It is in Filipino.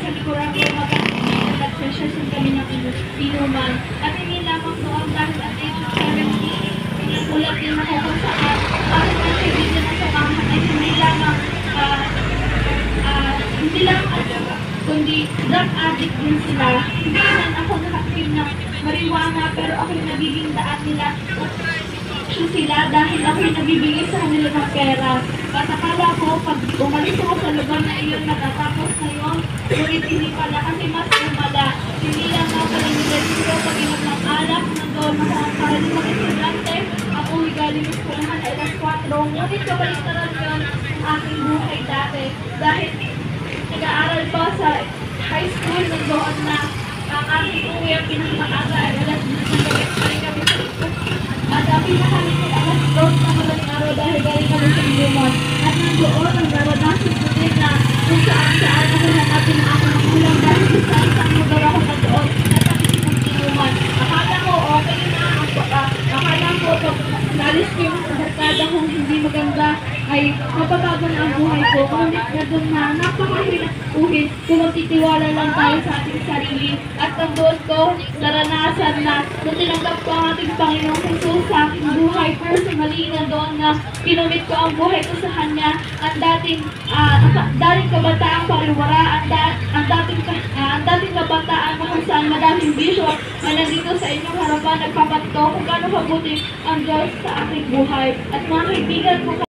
sa likuran ko magkakaibigan at session kami ng inuman. At hindi lamang noon dahil at age of 17, pinagulat din ako kung saan aking mga kaibigan ng samahan ay hindi lamang kundi drug addict din sila. Hindi man ako nakatikim ng marijuana pero ako'y nagiging daan nila sila dahil ako'y nabibigay sa kanila ng pera. At akala ko pag umalis ako sa lugar na iyon matatapos na yun, ngunit hindi pala kasi mas lumala. Hindi lang ako pala nila pag-inom ng alak, nandoon ako ang karaniwang estudyante. Ako ay galing sa skulahan ay alas 4. Ngunit kabaliktaran yun ang aking buhay dati. Dahil nag-aaral pa sa high school, nandoon na ang aking uwi ang pinakamaga ay alas 10 ng gabi pa rin kami sa ikot. At ang pinakalit ay alas 2 na madaling araw dahil galing kami sa Dumon. At nandoon ang naranasan ko din na kung saan ako hanapin ang aking magulang dahil sa isang lugar ako nandoon at ang isang inuman. Akala ko okay na akala ko pag nalis ko yung barkada kung hindi maganda ay mapabago na ang buhay ko. Ngunit na doon na napakahirap uhin kung magtitiwala lang tayo sa ating sarili. At ang doon ko naranasan na nung tinanggap ko ang ating Panginoong Jesus sa aking buhay, personally na doon na kinumit ko ang buhay ko sa Kanya. Ang dating kabataang pariwara, ang dating kabataan na kung saan madaming bisyo na nandito sa inyong harapan nagpapato kung gaano kabuti ang Diyos sa aking buhay. At mga kaibigan ko,